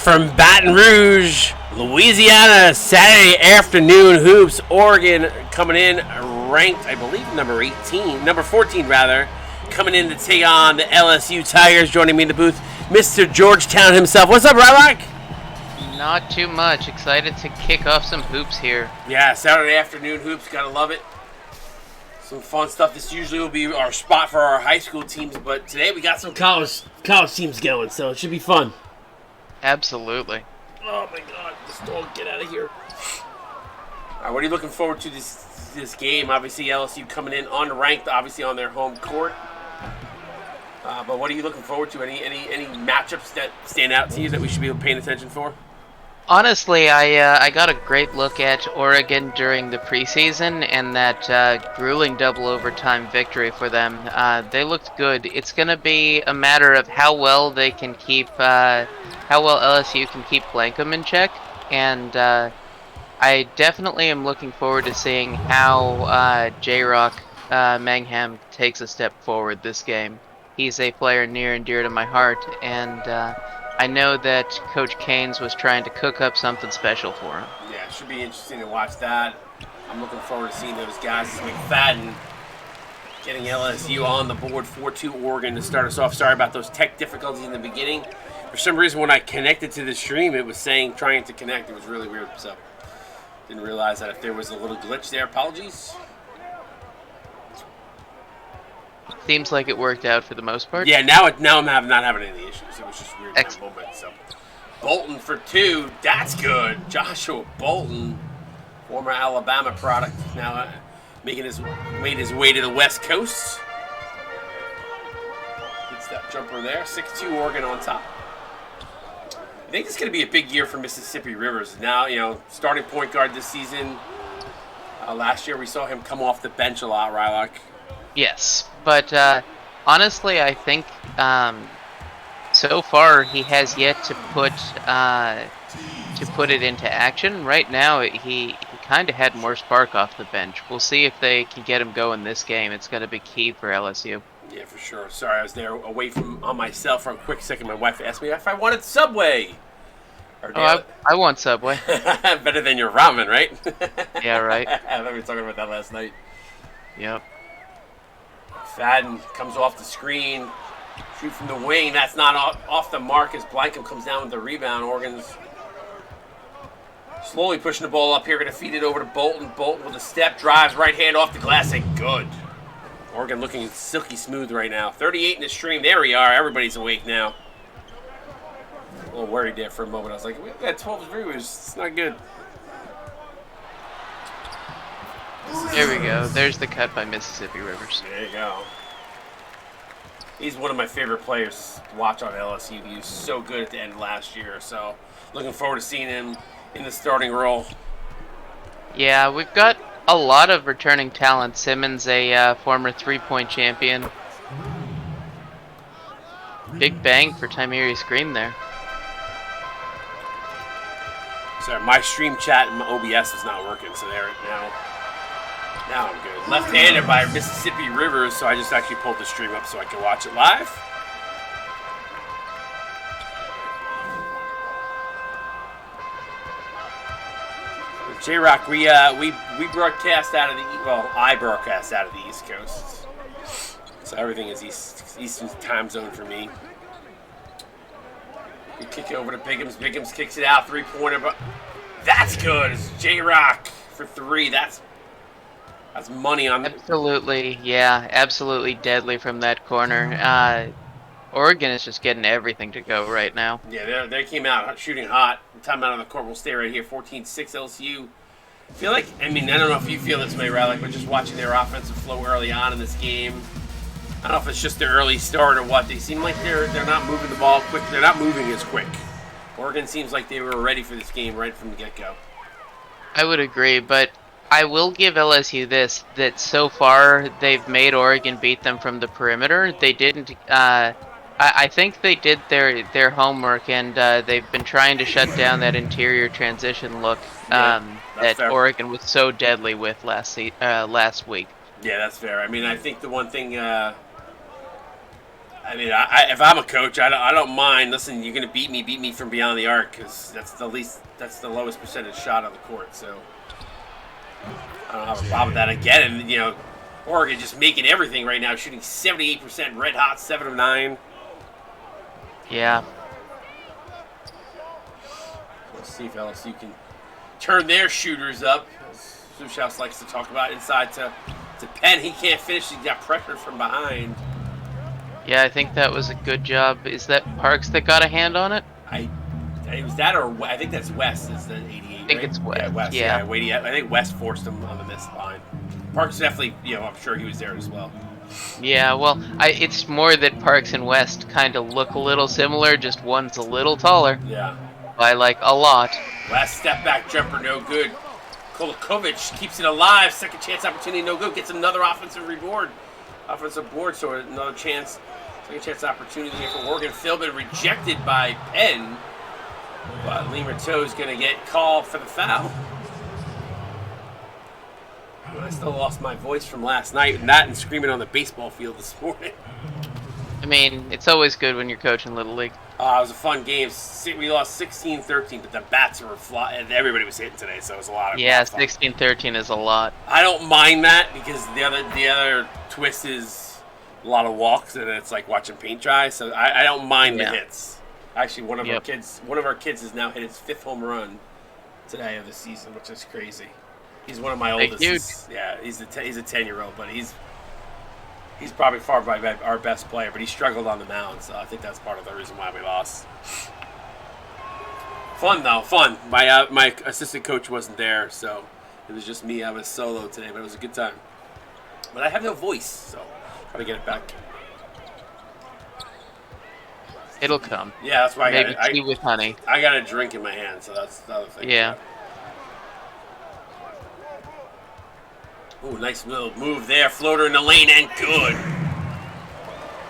from Baton Rouge, Louisiana, Saturday afternoon hoops. Oregon coming in ranked, I believe, number 14 rather, coming in to take on the LSU Tigers. Joining me in the booth, Mr. Georgetown himself. What's up, Rylock? Not too much. Excited to kick off some hoops here. Yeah, Saturday afternoon hoops. Gotta love it. Some fun stuff. This usually will be our spot for our high school teams, but today we got some college teams going, so it should be fun. Absolutely. Oh my God, this dog, get out of here. All right, what are you looking forward to this game? Obviously, LSU coming in unranked, obviously on their home court. But what are you looking forward to? Any matchups that stand out to you that we should be paying attention for? Honestly, I got a great look at Oregon during the preseason and that grueling double overtime victory for them. They looked good. It's going to be a matter of how well they can keep, how well LSU can keep Blankham in check, and I definitely am looking forward to seeing how J-Rock Mangham takes a step forward this game. He's a player near and dear to my heart, and I know that Coach Caines was trying to cook up something special for him. Yeah, it should be interesting to watch that. I'm looking forward to seeing those guys. McFadden getting LSU on the board, 4-2 Oregon to start us off. Sorry about those tech difficulties in the beginning. For some reason, when I connected to the stream, it was saying trying to connect. It was really weird, so didn't realize that if there was a little glitch there. Apologies. Seems like it worked out for the most part. Yeah, now I'm not having any issues. It was just weird in that moment. So Bolton for two. That's good. Joshua Bolton, former Alabama product, now made his way to the West Coast. Good step jumper there. 6-2 Oregon on top. I think it's going to be a big year for Mississippi Rivers. Now, starting point guard this season. Last year we saw him come off the bench a lot, Rylock. Yes, but honestly, I think so far he has yet to put it into action. Right now, he kind of had more spark off the bench. We'll see if they can get him going this game. It's going to be key for LSU. Yeah, for sure. Sorry, I was there away on myself for a quick second. My wife asked me if I wanted Subway. I want Subway. Better than your ramen, right? Yeah, right. I remember talking about that last night. Yep. Fadden comes off the screen, shoot from the wing. That's not off the mark as Blankham comes down with the rebound. Oregon's slowly pushing the ball up here. Going to feed it over to Bolton. Bolton with a step, drives, right hand off the glass, and good. Oregon looking silky smooth right now. 38 in the stream. There we are. Everybody's awake now. A little worried there for a moment. I was like, we got 12 viewers. It's not good. There we go. There's the cut by Mississippi Rivers. There you go. He's one of my favorite players to watch on LSU. He was so good at the end of last year. So looking forward to seeing him in the starting role. Yeah, we've got a lot of returning talent. Simmons, a former three-point champion. Big bang for Tymerius Green there. Sorry, my stream chat and my OBS is not working, so there now. Now I'm good. Left-handed by Mississippi Rivers, so I just actually pulled the stream up so I can watch it live. J-Rock, we broadcast out of I broadcast out of the East Coast, so everything is Eastern time zone for me. We kick it over to Biggums. Biggums kicks it out, three-pointer, but that's good. It's J-Rock for three. That's money on. Absolutely, yeah, absolutely deadly from that corner. Oregon is just getting everything to go right now. Yeah, they came out shooting hot. Time out on the court. We'll stay right here. 14-6 LSU. I don't know if you feel this way, Riley, but just watching their offensive flow early on in this game. I don't know if it's just the early start or what. They seem like they're not moving the ball quick. They're not moving as quick. Oregon seems like they were ready for this game right from the get-go. I would agree, but I will give LSU this, that so far they've made Oregon beat them from the perimeter. They didn't, I think they did their homework, and they've been trying to shut down that interior transition look that fair. Oregon was so deadly with last week. Yeah, that's fair. I think the one thing I mean, if I'm a coach, I don't mind. Listen, you're gonna beat me from beyond the arc because that's the lowest percentage shot on the court. So I don't have a problem with that. Again, and Oregon just making everything right now, shooting 78%, red hot, 7 of 9. Yeah. Let's see if LSU can turn their shooters up. As Sushouse likes to talk about inside to Penn. He can't finish. He got pressured from behind. Yeah, I think that was a good job. Is that Parks that got a hand on it? Was that or I think that's West is the 88. I think it's West. Yeah, West. Yeah. I think West forced him on the missed line. Parks definitely, I'm sure he was there as well. Yeah, well, it's more that Parks and West kind of look a little similar, just one's a little taller. Yeah. By like a lot. Last step back jumper, no good. Kolakovic keeps it alive. Second chance opportunity, no good. Gets another offensive board, so another chance. Second chance opportunity here for Oregon. Philbin rejected by Penn. But Lee Rato's going to get called for the foul. I still lost my voice from last night, and that and screaming on the baseball field this morning. I mean, it's always good when you're coaching Little League. It was a fun game. We lost 16-13, but the bats were flying. Everybody was hitting today, so it was a lot of Yeah, fun. 16-13 is a lot. I don't mind that because the other twist is a lot of walks, and it's like watching paint dry. So I don't mind the hits. Actually, one of our kids has now hit his 5th home run today of the season, which is crazy. He's one of my oldest. Yeah, he's a 10-year-old, but he's probably far by our best player. But he struggled on the mound, so I think that's part of the reason why we lost. Fun though, fun. My assistant coach wasn't there, so it was just me. I was solo today, but it was a good time. But I have no voice, so try to get it back. It'll come. Yeah, that's why Maybe tea with honey. I got a drink in my hand, so that's the other thing. Yeah. Ooh, nice little move there. Floater in the lane and good.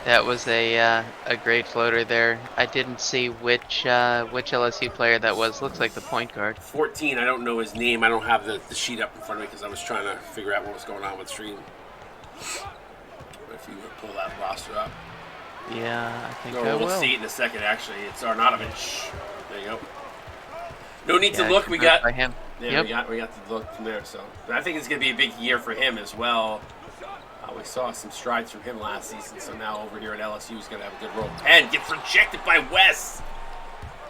That was a great floater there. I didn't see which LSU player that was. Looks like the point guard. 14. I don't know his name. I don't have the sheet up in front of me because I was trying to figure out what was going on with stream. If you would pull that roster up. Yeah, I think I will. We'll see it in a second. Actually, it's Arnautovic. There you go. No need to look. We got. By him. Yeah, we got to look from there. So, but I think it's going to be a big year for him as well. We saw some strides from him last season, so now over here at LSU, he's going to have a good role. Penn gets rejected by West.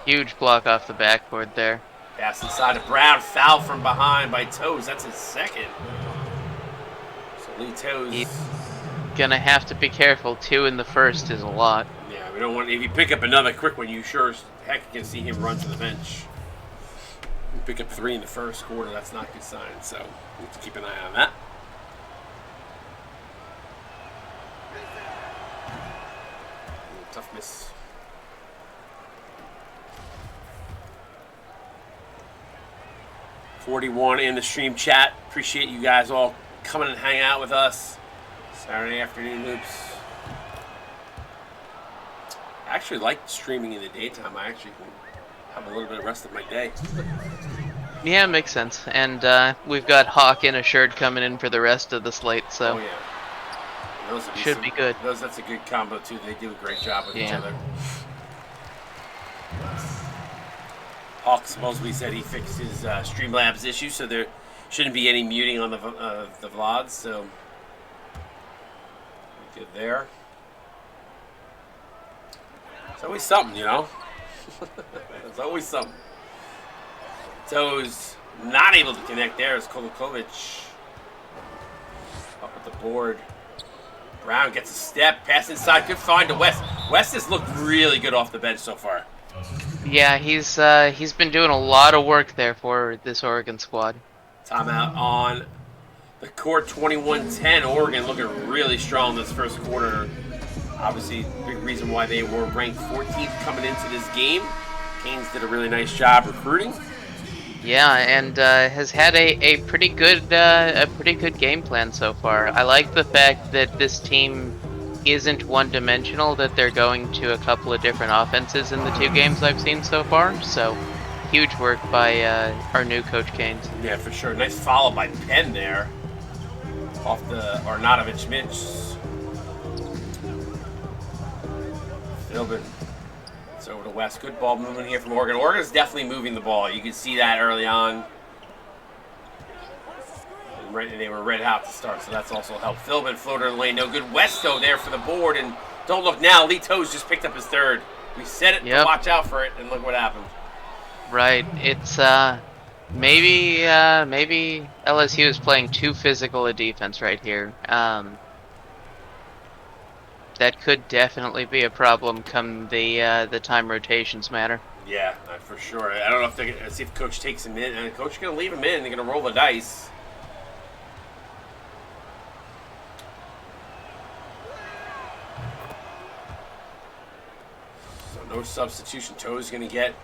Huge block off the backboard there. Pass inside to Brown. Foul from behind by Toes. That's his second. So Lee Toes. He's gonna have to be careful. 2 in the first is a lot. Yeah, we don't want. If you pick up another quick one, you sure as heck can see him run to the bench. You pick up 3 in the first quarter. That's not a good sign. So we have to keep an eye on that. Tough miss. $41 in the stream chat. Appreciate you guys all coming and hang out with us. Saturday afternoon hoops. I actually like streaming in the daytime. I actually can have a little bit of rest of my day. Yeah, it makes sense. And we've got Hawk in a shirt coming in for the rest of the slate, so Oh, yeah. Those would should be good. That's a good combo, too. They do a great job with each other. Hawk supposedly said he fixed his Streamlabs issue, so there shouldn't be any muting on the VODs, so good there. It's always something, you know? It's always something. Toes not able to connect there as Kolakovic up at the board. Brown gets a step, pass inside, good find to West. West has looked really good off the bench so far. Yeah, he's been doing a lot of work there for this Oregon squad. Timeout on the court, 21-10. Oregon looking really strong this first quarter. Obviously, big reason why they were ranked 14th coming into this game. Canes did a really nice job recruiting. Yeah, and has had a pretty good game plan so far. I like the fact that this team isn't one-dimensional, that they're going to a couple of different offenses in the 2 games I've seen so far. So, huge work by our new coach Canes. Yeah, for sure. Nice follow by Penn there. Off the Arnautovic Mitch. Philbin. It's over to West. Good ball movement here from Oregon. Oregon's definitely moving the ball. You can see that early on. And they were red hot to start, so that's also helped. Philbin, floater in the lane, no good. Westo there for the board, and don't look now. Lee Toes just picked up his third. We said it to watch out for it, and look what happened. Right. It's maybe LSU is playing too physical a defense right here. That could definitely be a problem come the time rotations matter. Yeah, for sure. I don't know if they're gonna see if Coach takes him in, and Coach is gonna leave him in. They're gonna roll the dice. No substitution. Toe's going to get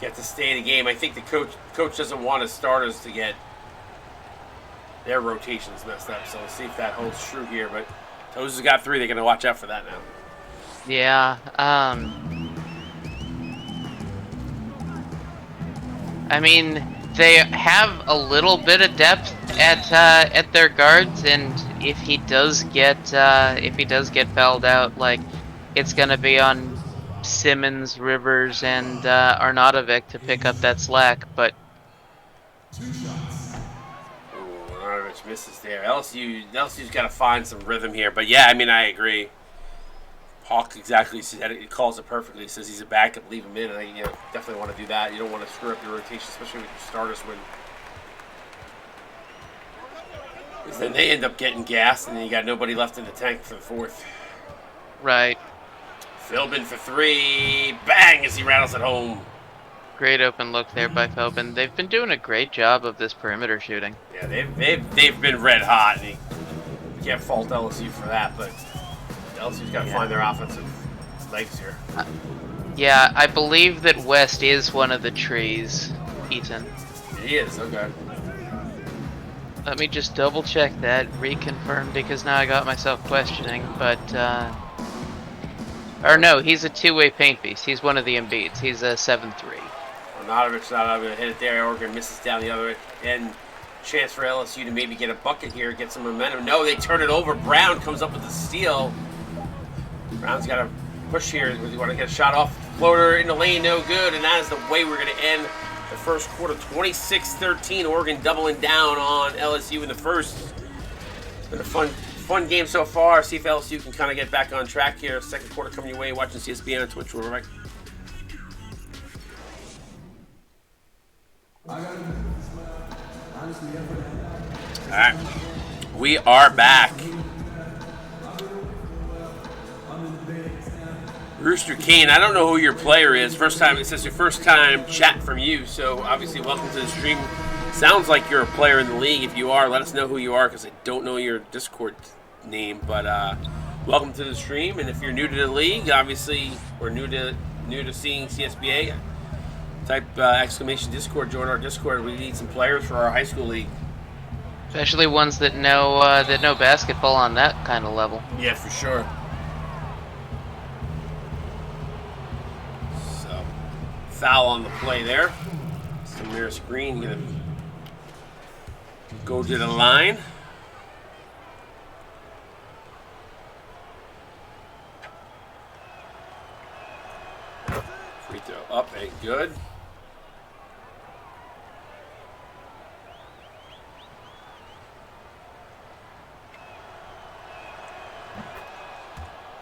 to stay in the game. I think the coach doesn't want his starters to get their rotations messed up. So we'll see if that holds true here. But Toe's has got 3. They're going to watch out for that now. Yeah. I mean, they have a little bit of depth at their guards, and if he does get fouled out, like, it's going to be on Simmons, Rivers, and Arnautovic to pick up that slack, but Arnautovic misses there. LSU's got to find some rhythm here, but yeah, I mean, I agree. Hawk exactly said it. He calls it perfectly. He says he's a backup, leave him in, and I definitely want to do that. You don't want to screw up your rotation, especially with your starters when. Because then they end up getting gassed, and then you got nobody left in the tank for the fourth. Right. Philbin for 3. Bang as he rattles it home. Great open look there by Philbin. They've been doing a great job of this perimeter shooting. Yeah, they've been red hot, and you can't fault LSU for that, but LSU's got to find their offensive legs here. Yeah, I believe that West is one of the trees, Ethan. He is, okay. Let me just double check that, reconfirm, because now I got myself questioning, but or no, he's a two-way paint beast. He's one of the Embiids. He's a 7-3. Arnautovic's not able to hit it there. Oregon misses down the other end. Chance for LSU to maybe get a bucket here, get some momentum. No, they turn it over. Brown comes up with the steal. Brown's got to push here. We want to get a shot off. Floater in the lane, no good. And that is the way we're going to end the first quarter. 26-13. Oregon doubling down on LSU in the first. It's been a fun game so far. See if LSU can kind of get back on track here. Second quarter coming your way. Watching CSB on Twitch. We're right. All right, we are back. Rooster Kane, I don't know who your player is. First time, it says your first time chat from you. So obviously, welcome to the stream. Sounds like you're a player in the league. If you are, let us know who you are because I don't know your Discord name. But welcome to the stream. And if you're new to the league, obviously, or new to seeing CSBA, type exclamation Discord. Join our Discord. We need some players for our high school league. Especially ones that know basketball on that kind of level. Yeah, for sure. So, foul on the play there. Samir Green gonna go to the line. Free throw up and good.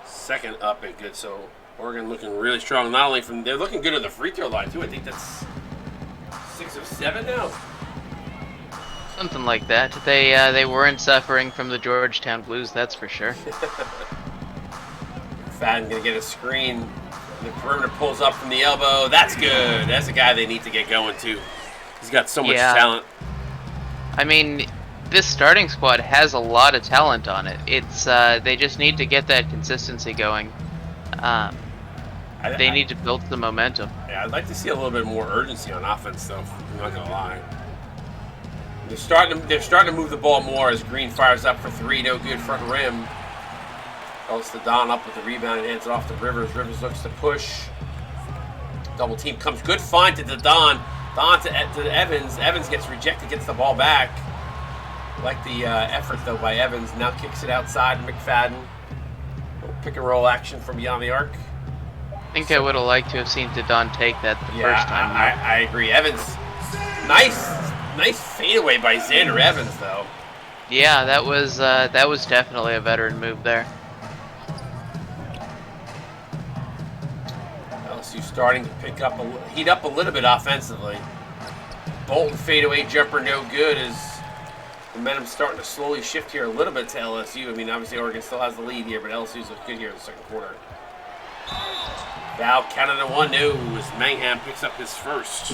Second up and good. So Oregon looking really strong. Not only they're looking good at the free throw line too. I think that's 6 of 7 now. Something like that. They weren't suffering from the Georgetown Blues, that's for sure. Fadden gonna get a screen. The perimeter pulls up from the elbow. That's good. That's a guy they need to get going to. He's got so much talent. I mean, this starting squad has a lot of talent on it. It's they just need to get that consistency going. They need to build the momentum. Yeah, I'd like to see a little bit more urgency on offense, though. I'm not gonna lie. They're starting to move the ball more as Green fires up for 3. No good, front rim. Goes to Don up with the rebound and hands it off to Rivers. Rivers looks to push. Double team comes. Good find to the Don. Don to Evans. Evans gets rejected, gets the ball back. Like the effort, though, by Evans. Now kicks it outside to McFadden. Little pick and roll action from beyond the arc. I think I would have liked to have seen Didon take that the Yeah, first time. I agree. Evans, nice fadeaway by Xander Evans, though. Yeah, that was definitely a veteran move there. LSU starting to heat up a little bit offensively. Bolton fadeaway jumper no good as momentum's starting to slowly shift here a little bit to LSU. I mean, obviously Oregon still has the lead here, but LSU's looking good here in the second quarter. Val counted a 1 no as Mangham picks up his first.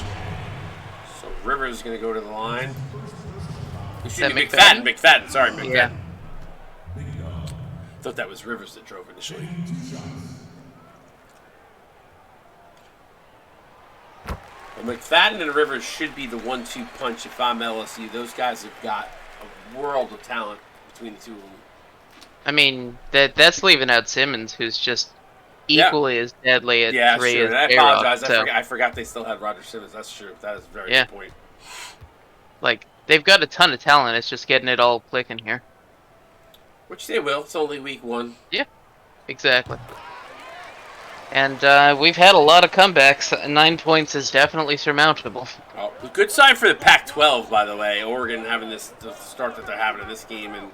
So Rivers is going to go to the line. Excuse me, McFadden. Sorry, McFadden. Yeah. Thought that was Rivers that drove initially. Well, McFadden and Rivers should be the 1-2 punch if I'm LSU. Those guys have got a world of talent between the two of them. I mean, that's leaving out Simmons, who's just equally as deadly at 3 sure. as And I J-Rock, apologize. so. I forgot they still had Roger Simmons. That's true. That is a very good point. Like, they've got a ton of talent. It's just getting it all clicking here. Which they will. It's only week 1. Yeah, exactly. And we've had a lot of comebacks. 9 points is definitely surmountable. Oh, good sign for the Pac-12, by the way. Oregon having the start that they're having in this game, and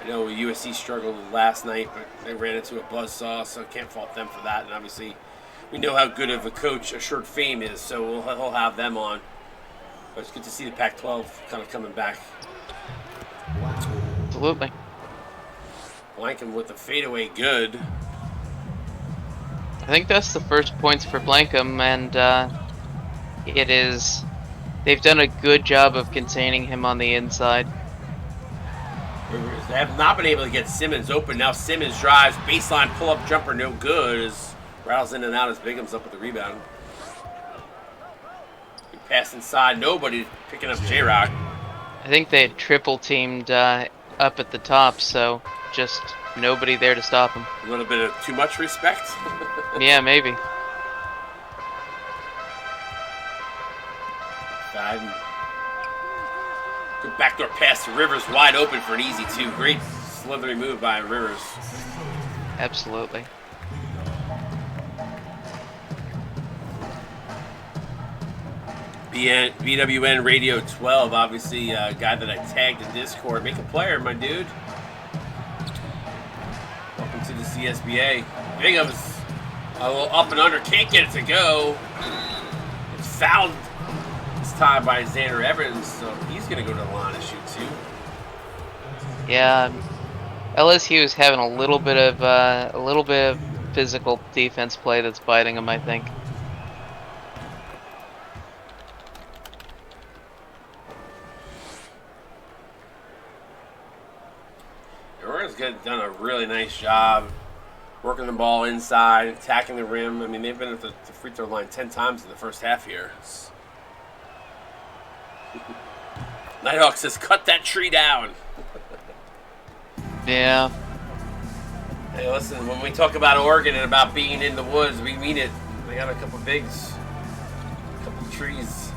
I know USC struggled last night, but they ran into a buzzsaw, so can't fault them for that. And obviously, we know how good of a coach Assured Fame is, so he'll have them on. But it's good to see the Pac-12 kind of coming back. Absolutely. Blankham with the fadeaway good. I think that's the first points for Blankham, and it is. They've done a good job of containing him on the inside. They have not been able to get Simmons open. Now Simmons drives, baseline pull-up jumper, no good. As rattles in and out as Bingham's up with the rebound. He passed inside, nobody picking up J-Rock. I think they had triple teamed up at the top, so just nobody there to stop him. A little bit of too much respect. Yeah, maybe. Good backdoor pass to Rivers, wide open for an easy 2. Great slithery move by Rivers. Absolutely. BWN Radio 12, obviously a guy that I tagged in Discord. Make a player, my dude. Welcome to the CSBA. Bingham's a little up and under, can't get it to go. It's fouled this time by Xander Evans, so he's going to go to the line and shoot 2. Yeah, LSU is having a little bit of physical defense play that's biting them, I think. Oregon's done a really nice job working the ball inside, attacking the rim. I mean, they've been at the free throw line 10 times in the first half here. Nighthawk says, cut that tree down. Yeah. Hey, listen, when we talk about Oregon and about being in the woods, we mean it. They got a couple bigs, a couple trees.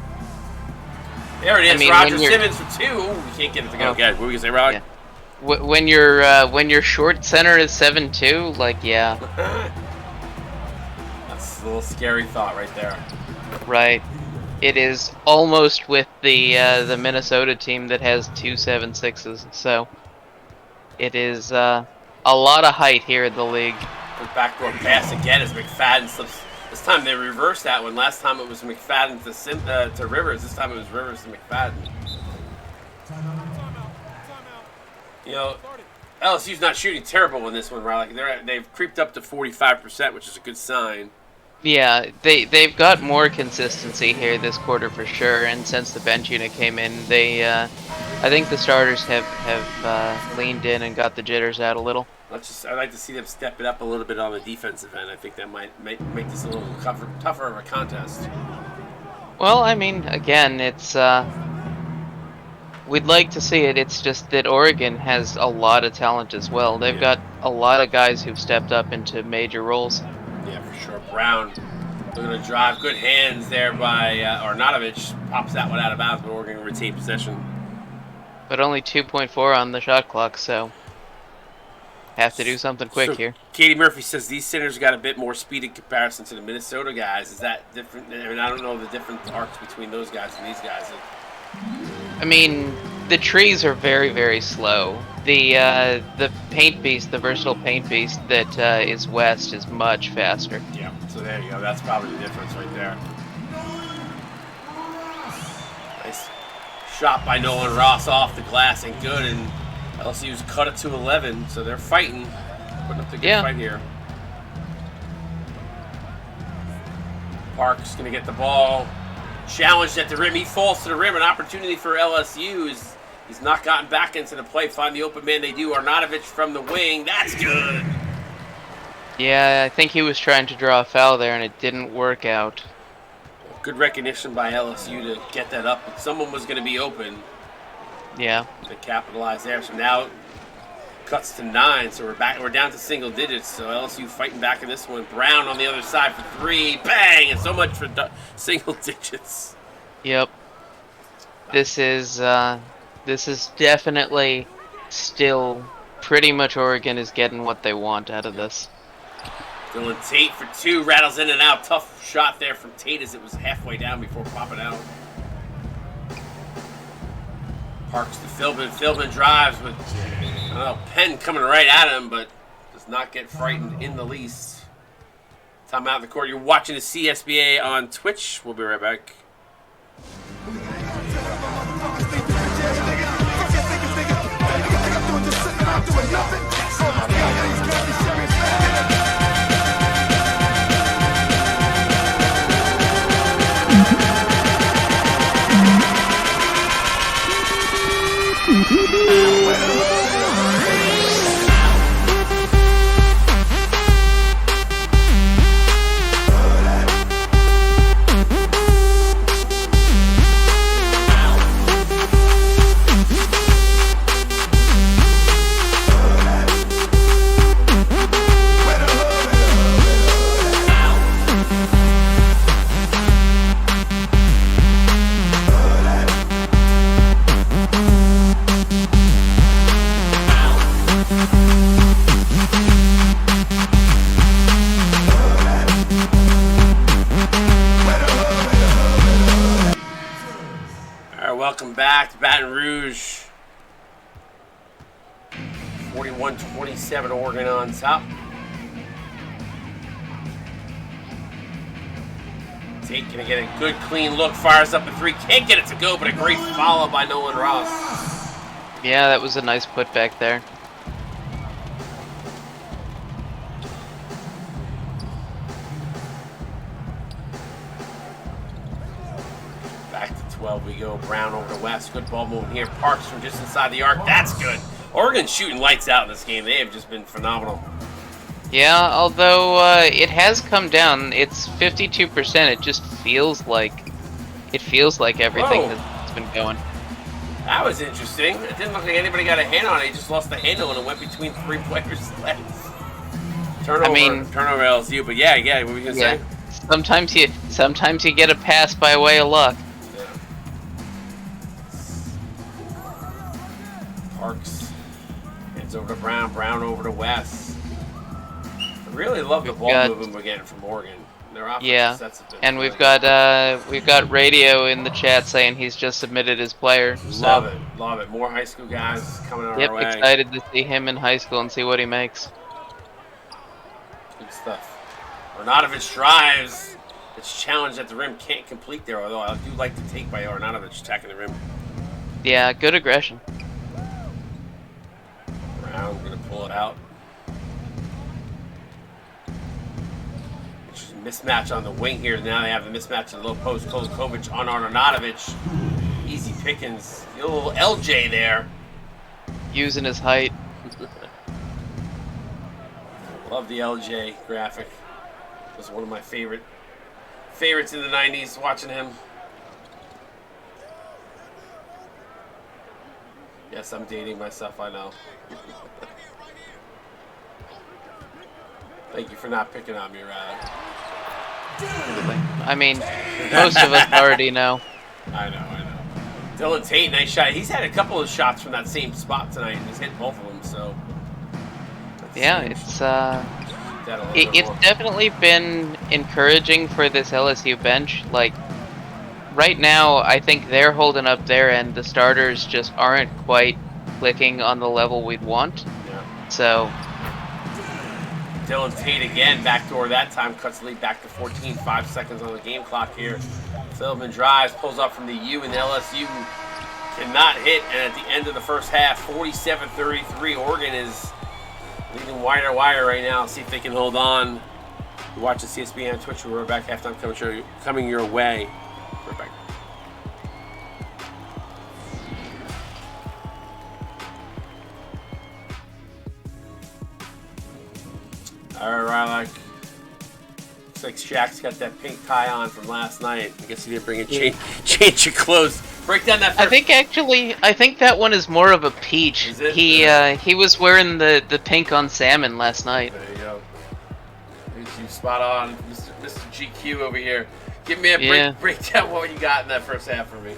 There it is, Roger Simmons for 2. You can't get it to go. Okay, what were you going to say, Rod? Yeah. When your short center is 7'2", like, yeah. That's a little scary thought right there. Right. It is almost with the Minnesota team that has 2 7'6"s, so it is a lot of height here in the league. The backdoor pass again as McFadden slips. This time they reversed that one. Last time it was McFadden to Rivers. This time it was Rivers to McFadden. You know, LSU's not shooting terrible in this one, right? Like they've creeped up to 45%, which is a good sign. Yeah, they've got more consistency here this quarter for sure, and since the bench unit came in, I think the starters have leaned in and got the jitters out a little. I'd like to see them step it up a little bit on the defensive end. I think that might make this a little tougher of a contest. Well, I mean, again, it's we'd like to see it. It's just that Oregon has a lot of talent as well. They've got a lot of guys who've stepped up into major roles. Yeah, for sure. Brown looking to drive. Good hands there by Arnautovic. Pops that one out of bounds, but Oregon will retain possession. But only 2.4 on the shot clock, so Have to do something quick So, here. Katie Murphy says these centers got a bit more speed in comparison to the Minnesota guys. Is that different? I mean, I don't know the different arcs between those guys and these guys. I mean, the trees are very, very slow. The paint beast, the versatile paint beast that is west, is much faster. Yeah, so there you go. That's probably the difference right there. Nice shot by Nolan Ross off the glass and good, and LSU's cut it to 11, so they're fighting, putting up the good fight here. Park's going to get the ball. Challenged at the rim. He falls to the rim. An opportunity for LSU. He's not gotten back into the play. Find the open man. They do. Arnautovic from the wing. That's good. Yeah, I think he was trying to draw a foul there, and it didn't work out. Good recognition by LSU to get that up. But someone was going to be open. Yeah. To capitalize there. So now cuts to 9. So we're down to single digits. So LSU fighting back in this one. Brown on the other side for 3. Bang! And so much for single digits. Yep. This is definitely still pretty much Oregon is getting what they want out of this. Dylan Tate for 2. Rattles in and out. Tough shot there from Tate as it was halfway down before popping out. Parks to Philbin. Philbin drives with, I don't know, Penn coming right at him, but does not get frightened in the least. Time out of the court. You're watching the CSBA on Twitch. We'll be right back. Welcome back to Baton Rouge. 41-27, Oregon on top. Tate gonna get a good clean look, fires up a 3, can't get it to go, but a great follow by Nolan Ross. Yeah, that was a nice putback there. Back to 12 we go. Brown over to West. Good ball movement here. Parks from just inside the arc. That's good. Oregon's shooting lights out in this game. They have just been phenomenal. Yeah, although it has come down. It's 52%. It just feels like everything has been going. That was interesting. It didn't look like anybody got a hand on it. He just lost the handle and it went between 3 players' legs. Turnover LSU. But yeah, what were you gonna say? Sometimes you get a pass by way of luck. Parks hands over to Brown. Brown over to West. I really love the ball movement we're getting from Oregon. Their offense sets it. And we've got radio in the chat saying he's just submitted his player. Love it. More high school guys coming our way. Yep, excited to see him in high school and see what he makes. Good stuff. Arnautovic drives. It's challenged at the rim. Can't complete there, although I do like the take by Arnautovic attacking the rim. Yeah, good aggression. Brown going to pull it out. Mismatch on the wing here. Now they have the mismatch in the low post. Kovac on Arnautovic. Easy pickings. A little LJ there. Using his height. Love the LJ graphic. Was one of my favorites in the 90s, watching him. Yes, I'm dating myself, I know. Thank you for not picking on me, Rad. I mean, most of us already know. I know. Dylan Tate, nice shot. He's had a couple of shots from that same spot tonight and he's hit both of them, so Yeah, it's That a little bit it's more. definitely been encouraging for this LSU bench. Like right now, I think they're holding up their end. The starters just aren't quite clicking on the level we'd want. Yeah. So Dylan Tate again, backdoor that time, cuts the lead back to 14, 5 seconds on the game clock here. Philbin drives, pulls up from the U, and LSU cannot hit. And at the end of the first half, 47-33, Oregon is leading wire to wire right now. See if they can hold on. You're watching CSB on Twitch. We're back halftime coming your way. We're back. All right, Rylock. Looks like Shaq's got that pink tie on from last night. I guess he didn't bring a change of clothes. Break down that first. I think that one is more of a peach. Is it? He was wearing the pink on salmon last night. There you go. You spot on, Mr. GQ over here. Give me a breakdown what you got in that first half for me.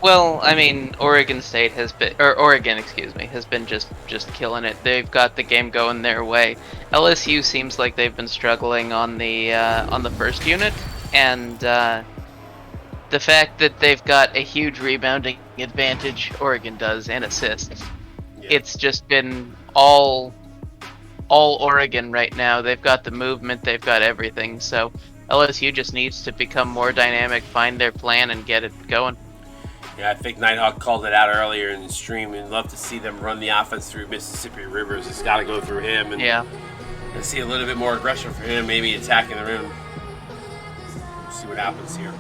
Well, I mean, Oregon State has been, or Oregon, excuse me, has been just killing it. They've got the game going their way. LSU seems like they've been struggling on the first unit, and the fact that they've got a huge rebounding advantage, Oregon does, and assists. Yeah. It's just been all Oregon right now. They've got the movement, they've got everything. So LSU just needs to become more dynamic, find their plan, and get it going. Yeah, I think Nighthawk called it out earlier in the stream. We'd love to see them run the offense through Mississippi Rivers. It's got to go through him, and see a little bit more aggression for him, maybe attacking the rim. We'll see what happens here.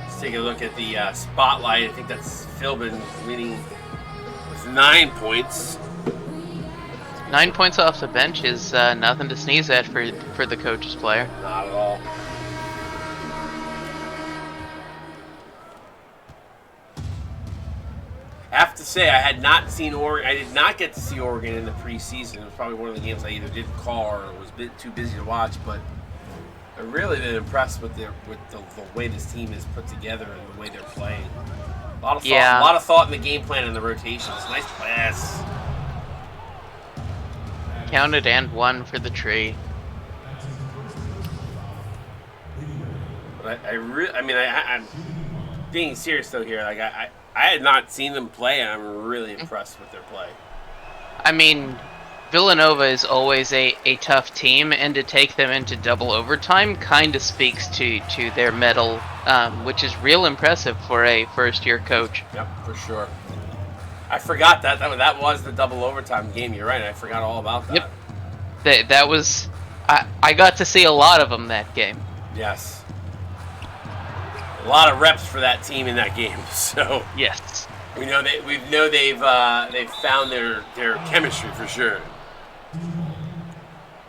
Let's take a look at the spotlight. I think that's Philbin leading with 9 points. 9 points off the bench is nothing to sneeze at for the coach's player. Not at all. I have to say, I had not seen Oregon. I did not get to see Oregon in the preseason. It was probably one of the games I either didn't call or was a bit too busy to watch. But I've really been impressed with the way this team is put together and the way they're playing. A lot of thought in the game plan and the rotations. Nice pass. Counted and one for the tree. But I'm being serious though here. Like I had not seen them play, and I'm really impressed with their play. I mean, Villanova is always a tough team, and to take them into double overtime kind of speaks to their mettle, which is real impressive for a first-year coach. Yep, for sure. I forgot that was the double overtime game. You're right. I forgot all about that. Yep. That was... I got to see a lot of them that game. Yes. A lot of reps for that team in that game. So yes, they've found their chemistry for sure.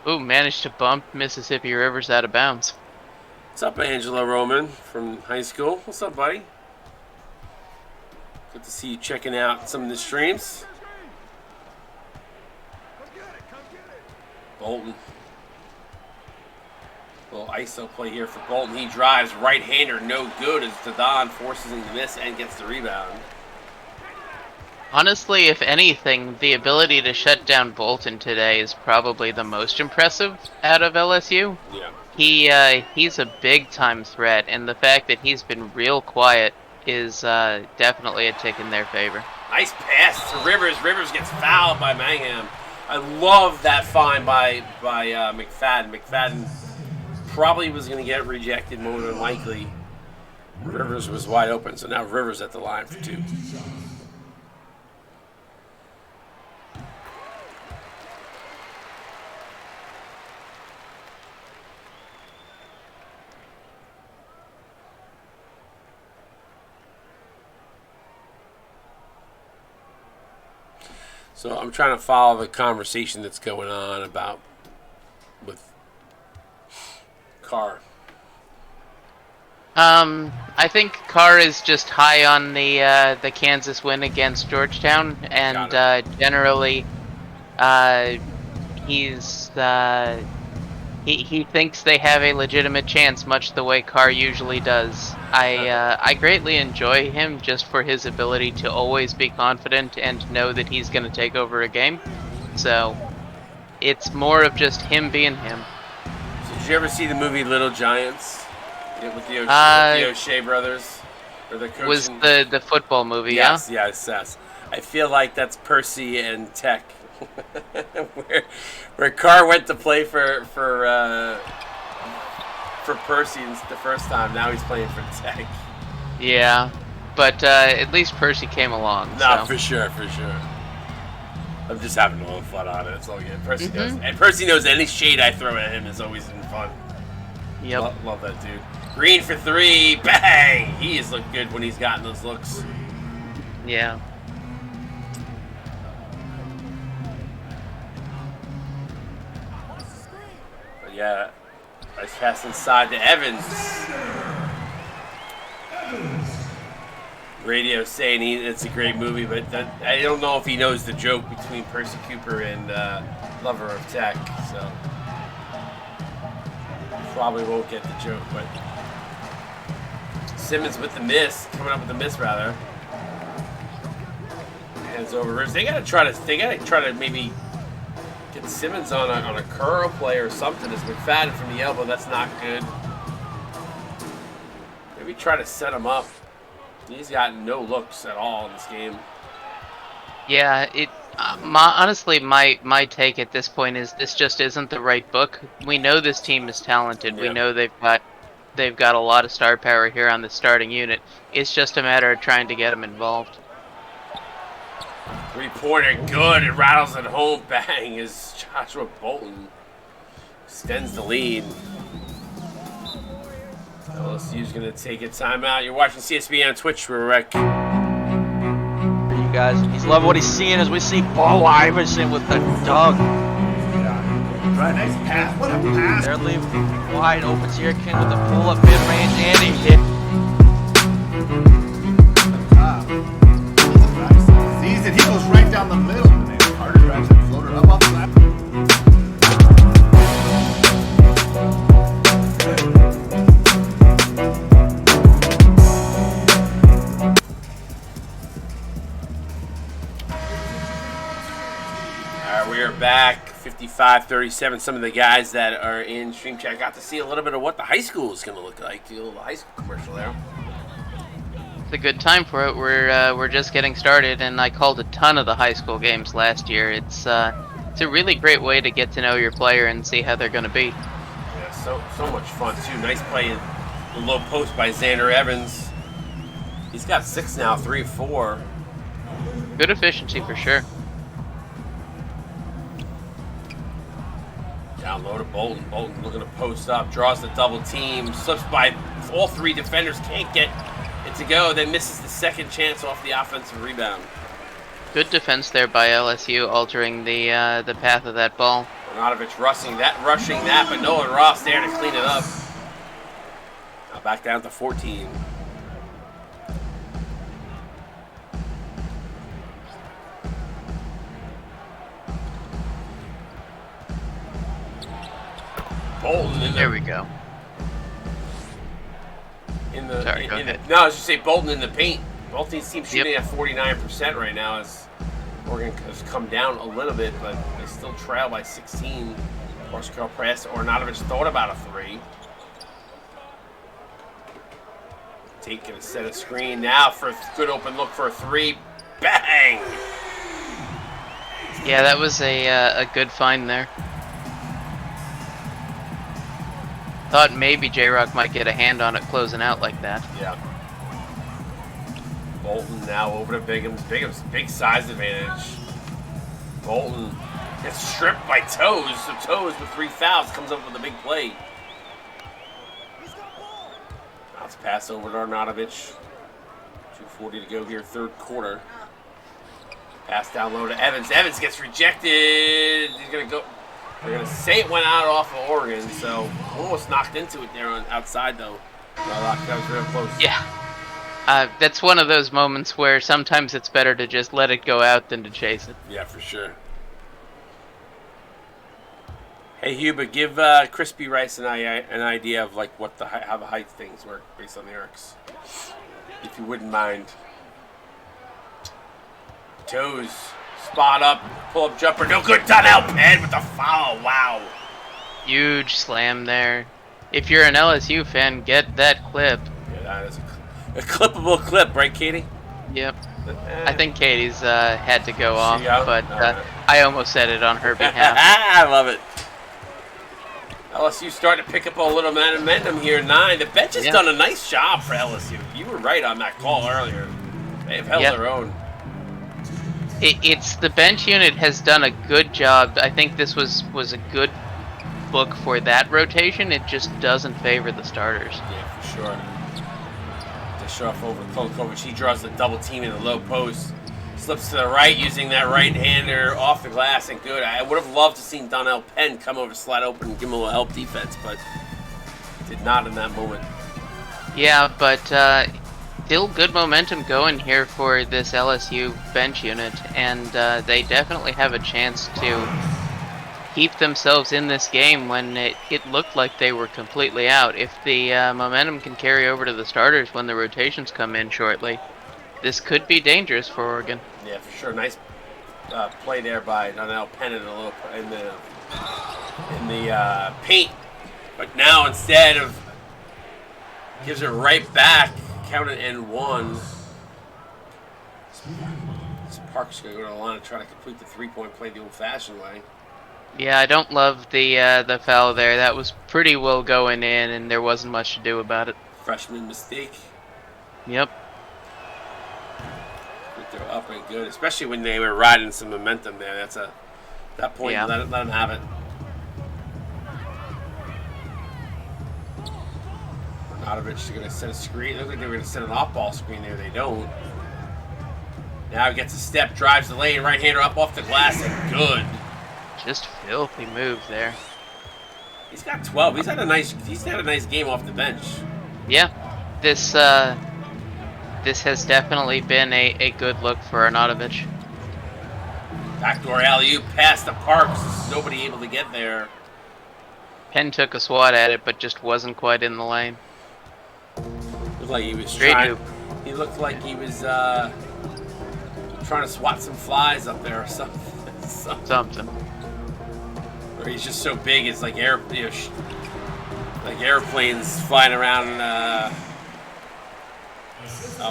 Ooh, managed to bump Mississippi Rivers out of bounds. What's up, Angela Roman from high school? What's up, buddy? Good to see you checking out some of the streams. Bolton. Little ISO play here for Bolton. He drives right-hander, no good as Dadon forces him to miss and gets the rebound. Honestly, if anything, the ability to shut down Bolton today is probably the most impressive out of LSU. Yeah. He's a big-time threat, and the fact that he's been real quiet is definitely a tick in their favor. Nice pass to Rivers. Rivers gets fouled by Mangham. I love that fine by McFadden. McFadden probably was going to get rejected more than likely. Rivers was wide open, so now Rivers at the line for two. So I'm trying to follow the conversation that's going on with Carr. I think Carr is just high on the Kansas win against Georgetown, and generally, he thinks they have a legitimate chance, much the way Carr usually does. I greatly enjoy him just for his ability to always be confident and know that he's going to take over a game. So it's more of just him being him. So did you ever see the movie Little Giants? With the O'Shea brothers? Or the coach Was the football movie, yes, yeah? yes. I feel like that's Percy and Tech. where Carr went to play for Percy the first time. Now he's playing for Tech. Yeah, but at least Percy came along. No, so. for sure. I'm just having a little fun on it. It's all good. Percy knows, and Percy knows any shade I throw at him is always in fun. Yep. Love that dude. Green for 3, bang! He has looked good when he's gotten those looks. Yeah. But yeah, nice pass inside to Evans. Radio saying it's a great movie, but I don't know if he knows the joke between Percy Cooper and Lover of Tech, so probably won't get the joke. But Simmons with the miss, coming up with the miss rather. Hands over Rivers. They gotta try to maybe get Simmons on a curl play or something. As McFadden from the elbow, that's not good. Maybe try to set him up. He's got no looks at all in this game. Yeah, honestly, my take at this point is this just isn't the right book. We know this team is talented. Yeah. We know they've got a lot of star power here on the starting unit. It's just a matter of trying to get them involved. 3-pointer, good. It rattles at home. Bang, as Joshua Bolton extends the lead. LSU's going to take a timeout. You're watching CSB on Twitch. We're Rick. You guys, he's loving what he's seeing as we see Bo Iverson with the dunk. Yeah. Right, nice pass. What a pass. They're leaving wide open. Sierkin with the pull-up mid-range, and he hit. Sees it. He goes right down the middle. And then Carter drives that floater up off the lap. We are back, 55-37. Some of the guys that are in Stream Chat got to see a little bit of what the high school is going to look like. Do a little high school commercial there. It's a good time for it. We're just getting started, and I called a ton of the high school games last year. It's a really great way to get to know your player and see how they're going to be. Yeah, so much fun too. Nice play in the low post by Xander Evans. He's got 6 now, 3 of 4. Good efficiency for sure. Down low to Bolton. Bolton looking to post up, draws the double team, slips by all 3 defenders, can't get it to go, then misses the second chance off the offensive rebound. Good defense there by LSU, altering the path of that ball. Bogdanovich rushing that, but Nolan Ross there to clean it up. Now back down to 14. Bolton There we go. Sorry, go ahead. No, I was just say Bolton in the paint. Both these teams shooting at 49% right now as Oregon has come down a little bit, but they still trail by 16. Horsecow press. Ornatovich thought about a 3. Taking a set of screen now for a good open look for a 3. Bang! Yeah, that was a good find there. Thought maybe J-Rock might get a hand on it closing out like that. Yeah. Bolton now over to Bigham's. Bigham's big size advantage. Bolton gets stripped by Toes. So Toes with 3 fouls comes up with a big play. Bounce pass over to Arnautovic. 2:40 to go here, third quarter. Pass down low to Evans. Evans gets rejected. He's going to go. They're going to say it went out off of Oregon, so almost knocked into it there on outside, though. That was real close. Yeah. That's one of those moments where sometimes it's better to just let it go out than to chase it. Yeah, for sure. Hey Huber, give Crispy Rice an idea of like what how the height things work based on the arcs, if you wouldn't mind. Toes, spot up, pull up jumper, no good. Donnell Penn with the foul. Wow. Huge slam there. If you're an LSU fan, get that clip. Yeah, that is a clippable clip, right, Katie? Yep. I think Katie's had to go off, out? but Alright. I almost said it on her behalf. I love it. LSU starting to pick up a little momentum here. 9. The bench has done a nice job for LSU. You were right on that call earlier. They've held their own. It's the bench unit has done a good job. I think this was a good look for that rotation. It just doesn't favor the starters. Yeah, for sure. To show off over Kolkovic. He draws the double team in the low post. Slips to the right using that right-hander off the glass and good. I would have loved to see Donnell Penn come over, slide open, and give him a little help defense, but did not in that moment. Yeah, but still good momentum going here for this LSU bench unit, and they definitely have a chance to keep themselves in this game when it looked like they were completely out. If the momentum can carry over to the starters when the rotations come in shortly, this could be dangerous for Oregon. Yeah, for sure. Nice play there by Donnell Penn in the paint, but now instead of gives it right back, count it and 1. Park's gonna go to the line and try to complete the 3-point play the old-fashioned way. Yeah, I don't love the foul there. That was pretty well going in, and there wasn't much to do about it. Freshman mistake. Yep. They're up and good, especially when they were riding some momentum there. That's that point. Yeah. Let them have it. Bogdanovich is going to set a screen. It looked like they were going to set an off-ball screen there. They don't. Now he gets a step, drives the lane, right-hander up off the glass, and good. Just filthy move there. He's got 12. He's had a nice game off the bench. Yeah, this has definitely been a good look for Arnautovic. Backdoor alley-oop past the Parks. Nobody able to get there. Penn took a swat at it, but just wasn't quite in the lane. Looked like he was Straight trying. hoop. He looked like he was trying to swat some flies up there or something. Something. Or he's just so big, it's like like airplanes flying around.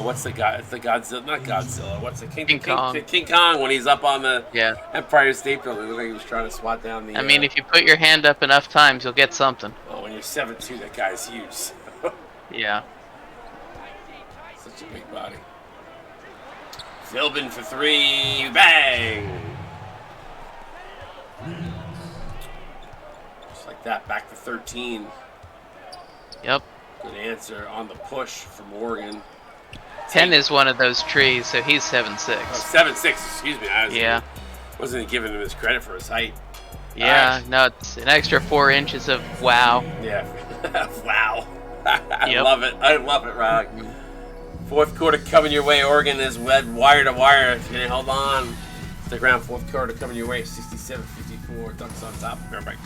What's the guy? It's the Godzilla, not Godzilla. What's the King Kong? King Kong when he's up on the Empire State Building. It looked like he was trying to swat down the. I mean, if you put your hand up enough times, you'll get something. Oh, when you're 7'2", that guy's huge. Yeah. Such a big body. Philbin for 3, bang! Just like that, back to 13. Yep. Good answer on the push from Oregon. Penn is one of those trees, so he's 7'6". Oh, 7'6", excuse me. Wasn't giving him his credit for his height. Yeah, no, it's an extra 4 inches of wow. Yeah, wow. I love it. I love it, Rock. Fourth quarter coming your way. Oregon is led wire to wire. If you're going to hold on, stick around. Fourth quarter coming your way. 67-54. Ducks on top. Fair break.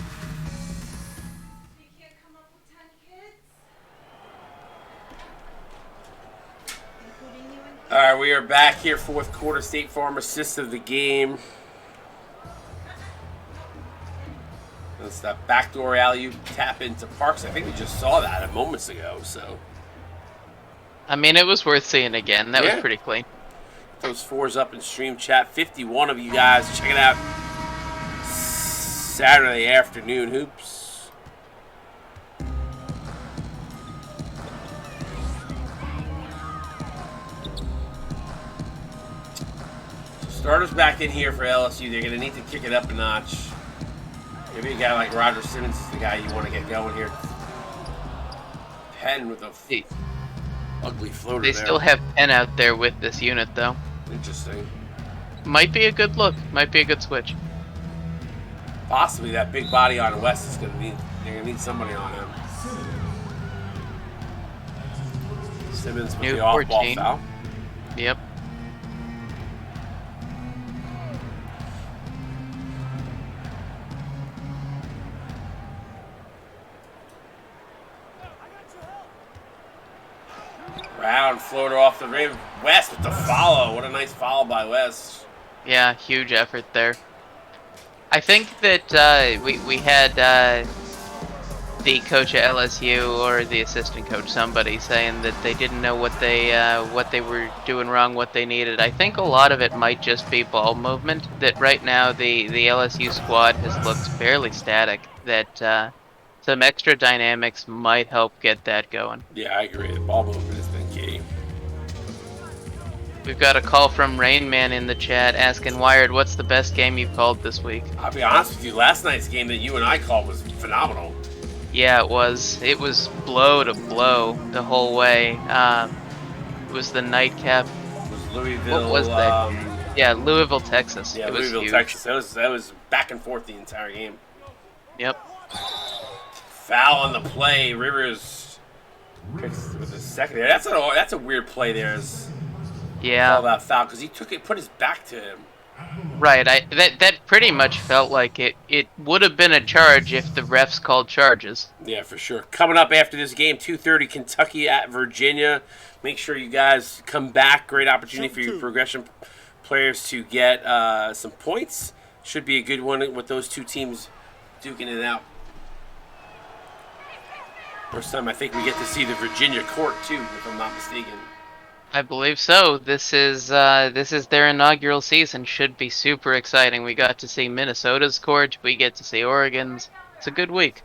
All right, we are back here. Fourth quarter. State Farm assist of the game. That's that backdoor alley tap into Parks. I think we just saw that moments ago. So, I mean, it was worth seeing again. That was pretty clean. Those 4s up in stream chat. 51 of you guys checking out Saturday afternoon hoops. Starters back in here for LSU. They're going to need to kick it up a notch. Maybe a guy like Roger Simmons is the guy you want to get going here. Penn with a ugly floater They still have Penn out there with this unit, though. Interesting. Might be a good look. Might be a good switch. Possibly that big body on West is going to need. They're going to need somebody on him. Simmons with the off-ball foul. Yep. Brown floater off the rim. West with the follow. What a nice follow by West. Yeah, huge effort there. I think that we had the coach at LSU or the assistant coach, somebody saying that they didn't know what they were doing wrong, what they needed. I think a lot of it might just be ball movement. That right now the LSU squad has looked fairly static. That some extra dynamics might help get that going. Yeah, I agree. The ball movement has been key. We've got a call from Rain Man in the chat asking, Wired, what's the best game you've called this week? I'll be honest with you. Last night's game that you and I called was phenomenal. Yeah, it was. It was blow to blow the whole way. It was the nightcap. It was Louisville. What was that? Yeah, Louisville, Texas. Yeah, it was Louisville, huge. Texas. That was back and forth the entire game. Yep. Foul on the play. Rivers picks with the second. That's a weird play there. Yeah. All that foul because he put his back to him. Right. That pretty much felt like it would have been a charge if the refs called charges. Yeah, for sure. Coming up after this game, 2:30, Kentucky at Virginia. Make sure you guys come back. Great opportunity for your progression players to get some points. Should be a good one with those two teams duking it out. First time I think we get to see the Virginia court too, if I'm not mistaken. I believe so. This is their inaugural season. Should be super exciting. We got to see Minnesota's court. We get to see Oregon's. It's a good week.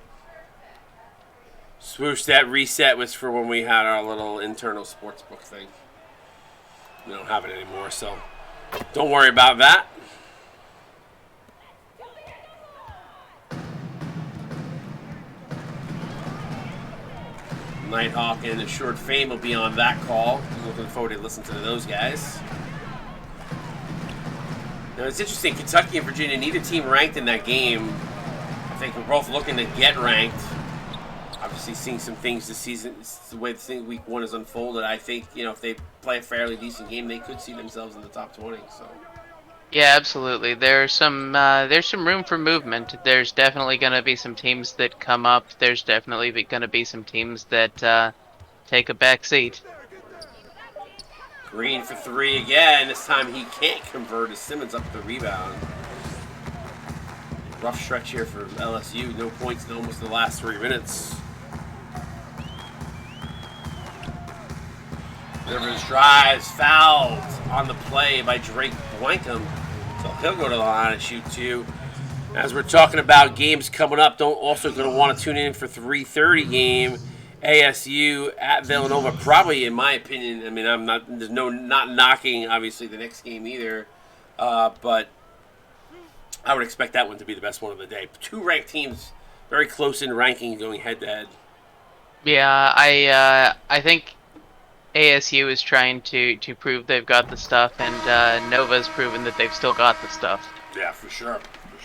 Swoosh, that reset was for when we had our little internal sports book thing. We don't have it anymore, so don't worry about that. Nighthawk and Assured Fame will be on that call. Looking forward to listening to those guys. Now it's interesting, Kentucky and Virginia, neither team ranked in that game. I think we're both looking to get ranked. Obviously seeing some things this season, the way week one has unfolded, I think, if they play a fairly decent game, they could see themselves in the top 20. So. Yeah, absolutely. There's some room for movement. There's definitely going to be some teams that come up. There's definitely going to be some teams that take a back seat. Green for three again. This time he can't convert as Simmons up the rebound. Rough stretch here for LSU. No points in almost the last 3 minutes. Rivers drives, fouled on the play by Drake Blankham. So he'll go to the line and shoot two. As we're talking about games coming up, don't also going to want to tune in for 3:30 game. ASU at Villanova. Probably, in my opinion, there's not knocking obviously the next game either, but I would expect that one to be the best one of the day. Two ranked teams, very close in ranking, going head to head. Yeah, I think ASU is trying to prove they've got the stuff, and Nova's proven that they've still got the stuff. Yeah, for sure.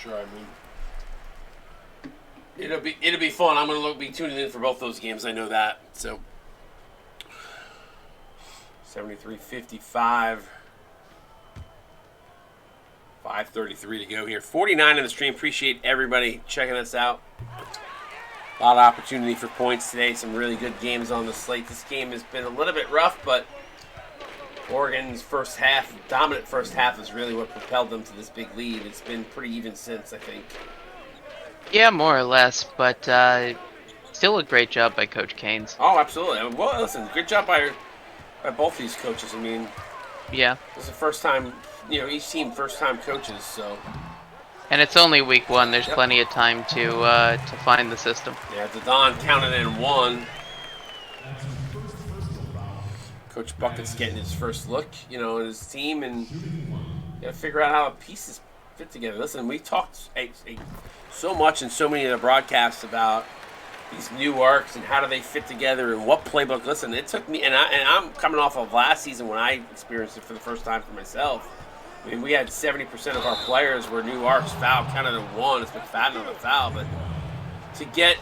I mean, it'll be fun. I'm gonna be tuning in for both those games. I know that. So 73-55, 5:33 to go here. 49 in the stream. Appreciate everybody checking us out. A lot of opportunity for points today. Some really good games on the slate. This game has been a little bit rough, but Oregon's dominant first half is really what propelled them to this big lead. It's been pretty even since, I think. Yeah, more or less, but still a great job by Coach Canes. Oh, absolutely. Well, listen, good job by both these coaches. I mean, yeah, this is the first time, each team first-time coaches, so. And it's only week one. There's plenty of time to find the system. Yeah, the Don counted in one. Coach Bucket's getting his first look, at his team, and got to figure out how the pieces fit together. Listen, we talked so much in so many of the broadcasts about these new arcs and how do they fit together and what playbook. Listen, it took me, and I'm coming off of last season when I experienced it for the first time for myself. I mean, we had 70% of our players were new arcs, foul counted to one. It's McFadden on the foul, but to get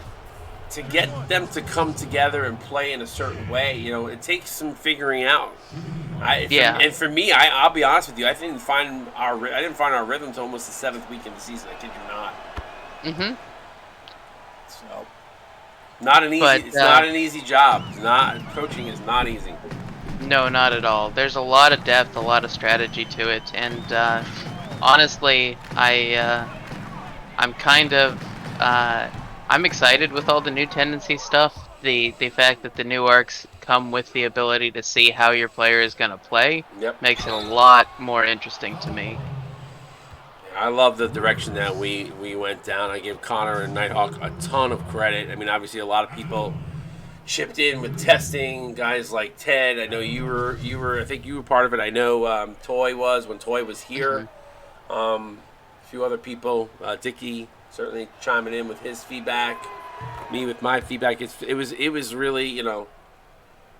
them to come together and play in a certain way, it takes some figuring out. And for me, I'll be honest with you, I didn't find our rhythm until almost the 7th week in the season. I kid you not. Mm-hmm. So, not an easy. It's not an easy job. Coaching is not easy. No, not at all. There's a lot of depth, a lot of strategy to it, and honestly, I'm kind of I'm excited with all the new tendency stuff. The fact that the new arcs come with the ability to see how your player is gonna play Yep. makes it a lot more interesting to me. I love the direction that we went down. I give Connor and Nighthawk a ton of credit. I mean, obviously, a lot of people chipped in with testing. Guys like Ted. I know you were. I think you were part of it. I know Toy was when Toy was here. A few other people. Dickie certainly chiming in with his feedback. Me with my feedback. It was really, you know.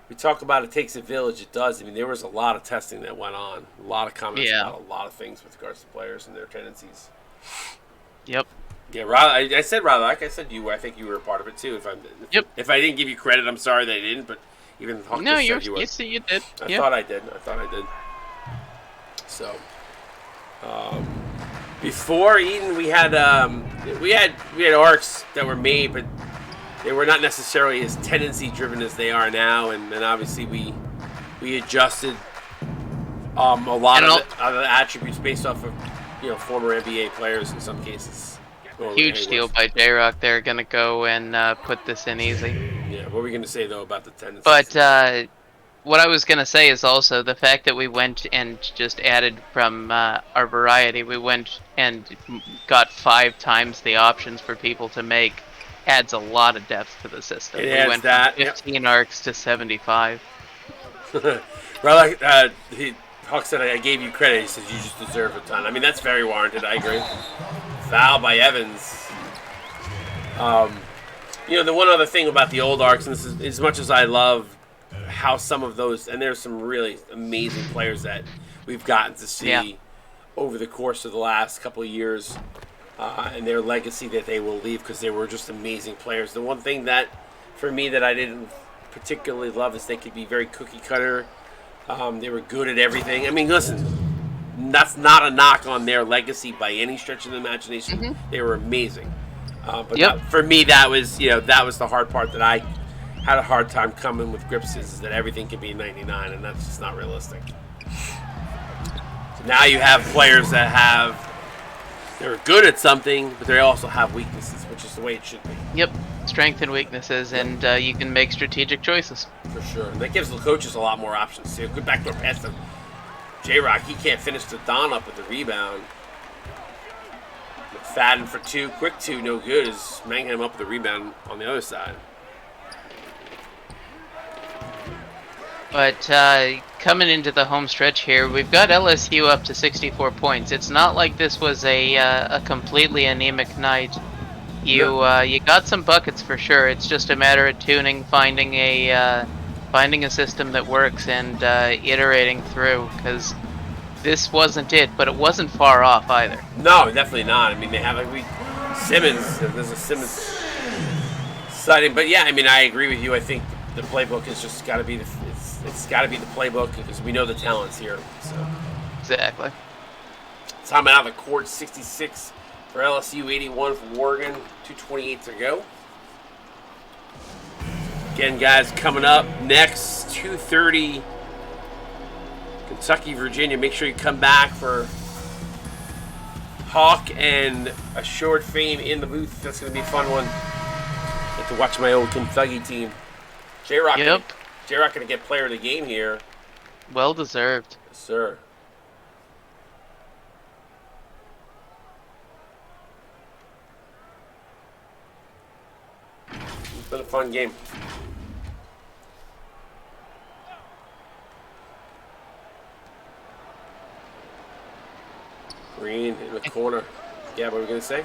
We talk about it takes a village. It does. I mean, there was a lot of testing that went on. A lot of comments Yeah. about a lot of things with regards to players and their tendencies. Yep. Yeah, I said rather like I said you. I think you were a part of it too. Yep. If I didn't give you credit, I'm sorry that I didn't. But even Hawk No, just you said you were. you see you did. I Yep. thought I did. So, before Eden, we had arcs that were made, but they were not necessarily as tendency driven as they are now. And then obviously we adjusted a lot of the attributes based off of former NBA players in some cases. Huge steal by J-Rock. They're gonna go and put this in easy. Yeah, what were we gonna say though about the tendencies? But what I was gonna say is also the fact that we went and just added from our variety. We went and got 5 times the options for people to make. Adds a lot of depth to the system. It we adds went that, from 15 arcs to 75. Well, Hawk said I gave you credit. He says you just deserve a ton. I mean, that's very warranted. I agree. Foul by Evans. The one other thing about the old arcs, and this is as much as I love how some of those, and there's some really amazing players that we've gotten to see over the course of the last couple of years, and their legacy that they will leave because they were just amazing players. The one thing that, for me, that I didn't particularly love is they could be very cookie cutter. They were good at everything. I mean, listen, that's not a knock on their legacy by any stretch of the imagination. Mm-hmm. They were amazing. But Yep. for me, that was the hard part that I had a hard time coming with grips is that everything can be 99, and that's just not realistic. So now you have players that they're good at something, but they also have weaknesses, which is the way it should be. Yep. Strength and weaknesses, and you can make strategic choices. For sure. And that gives the coaches a lot more options, too. Good backdoor pass to J-Rock. He can't finish the Don up with the rebound. McFadden for 2. Quick 2, no good. Is Mangham up with the rebound on the other side. But coming into the home stretch here, we've got LSU up to 64 points. It's not like this was a completely anemic night. You got some buckets for sure. It's just a matter of tuning, finding a system that works, and iterating through. Because this wasn't it, but it wasn't far off either. No, definitely not. I mean, they have Simmons. There's a Simmons sighting, but yeah, I mean, I agree with you. I think the playbook has just got to be it's got to be the playbook because we know the talent's here. So Exactly. time out of the court, 66 for LSU, 81 for Oregon, 2:28 to go. Again, guys, coming up next, 2:30, Kentucky, Virginia. Make sure you come back for Hawk and Assured Fame in the booth. That's going to be a fun one. Get to watch my old Kentucky team. J-Rock. Yep. J-Rock going to get player of the game here. Well deserved. Yes, sir. It's been a fun game. Green in the corner. Yeah, what were we going to say?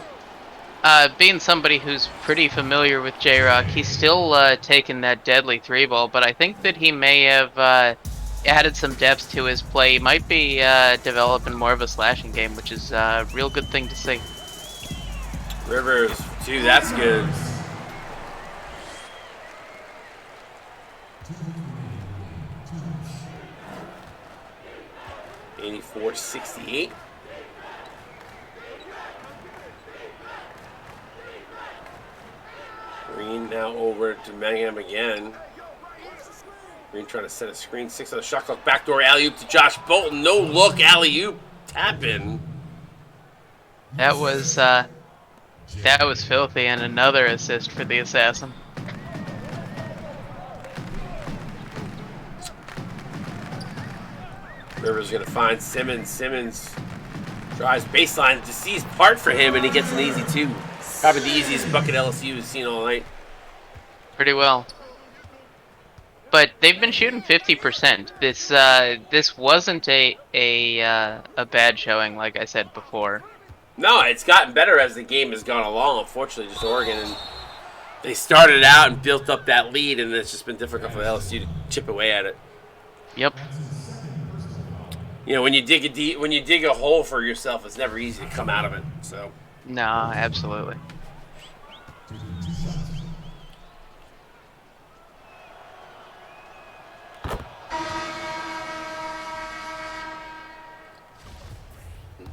Being somebody who's pretty familiar with J-Rock, he's still taking that deadly 3-ball, but I think that he may have added some depth to his play. He might be developing more of a slashing game, which is a real good thing to see. Rivers, 2, that's good. (84-68). Green now over to Mangham again. Green trying to set a screen. 6 on the shot clock. Backdoor alley-oop to Josh Bolton. No look alley-oop. Tap in. That was filthy, and another assist for the assassin. Rivers going to find Simmons. Simmons drives baseline. Deceased part for him, and he gets an easy 2. Probably the easiest bucket LSU has seen all night. Pretty well. But they've been shooting 50%. This wasn't a bad showing, like I said before. No, it's gotten better as the game has gone along. Unfortunately, just Oregon, and they started out and built up that lead, and it's just been difficult for LSU to chip away at it. Yep. You know, when you dig a hole for yourself, it's never easy to come out of it. So. No, absolutely.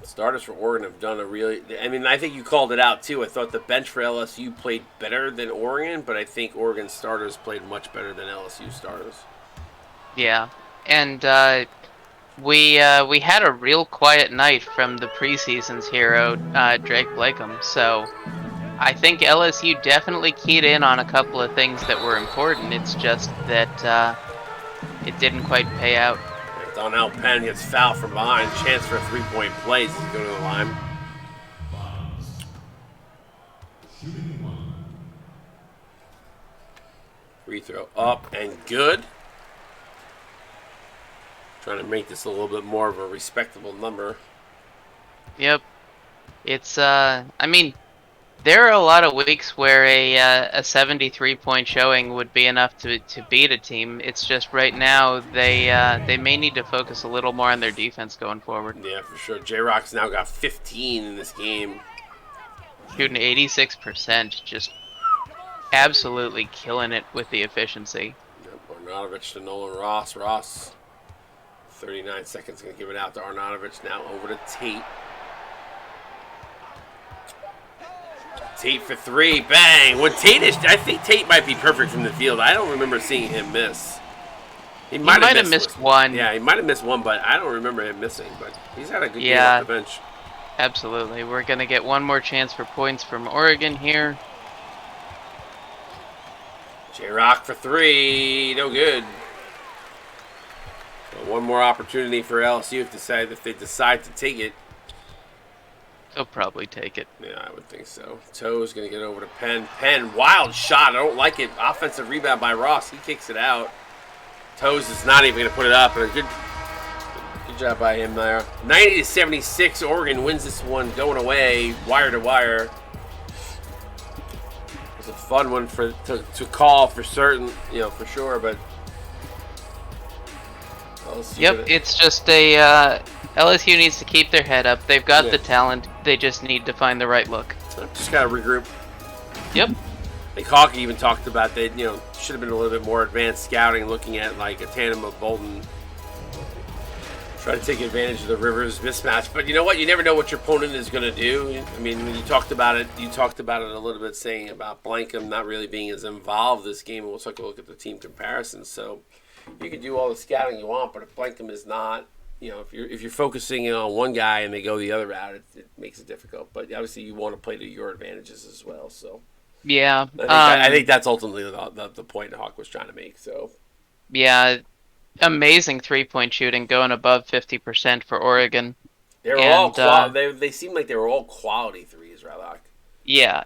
Starters for Oregon have done a really... I mean, I think you called it out, too. I thought the bench for LSU played better than Oregon, but I think Oregon starters played much better than LSU starters. Yeah, and we had a real quiet night from the preseason's hero, Drake Blakeham, so I think LSU definitely keyed in on a couple of things that were important. It's just that it didn't quite pay out. Donnell Penn gets fouled from behind. Chance for a three-point play. He's going to the line. Free throw up and good. Trying to make this a little bit more of a respectable number. Yep. It's, I mean, there are a lot of weeks where a 73-point showing would be enough to beat a team. It's just right now they may need to focus a little more on their defense going forward. Yeah, for sure. J-Rock's now got 15 in this game. Shooting 86%, just absolutely killing it with the efficiency. Yep, Arnautovic to Nolan Ross. Ross, 39 seconds, going to give it out to Arnautovic. Now over to Tate. Tate for 3, bang! When Tate is, I think Tate might be perfect from the field. I don't remember seeing him miss. He might have missed one. Yeah, he might have missed one, but I don't remember him missing. But he's had a good game off the bench. Absolutely. We're going to get one more chance for points from Oregon here. J-Rock for 3, no good. So one more opportunity for LSU if they decide to take it. They'll probably take it. Yeah, I would think so. Toe's going to get over to Penn. Penn, wild shot. I don't like it. Offensive rebound by Ross. He kicks it out. Toes is not even going to put it up. But a good job by him there. 90-76. Oregon wins this one going away, wire to wire. It was a fun one to call for certain, for sure. But yep, it's just a LSU needs to keep their head up. They've got the talent. They just need to find the right look. Just got to regroup. Yep. I think Hawkeye even talked about they, should have been a little bit more advanced scouting, looking at like a tandem of Bolton. Try to take advantage of the Rivers mismatch. But you know what? You never know what your opponent is going to do. I mean, when you talked about it a little bit, saying about Blankham not really being as involved this game. And we'll take a look at the team comparisons. So you can do all the scouting you want, but if Blankham is not, if you're focusing on one guy and they go the other route, it makes it difficult. But obviously, you want to play to your advantages as well. So yeah, I think that's ultimately the point Hawk was trying to make. So yeah, amazing 3-point shooting, going above 50% for Oregon. They were all they seemed like they were all quality threes, Rylock. Yeah.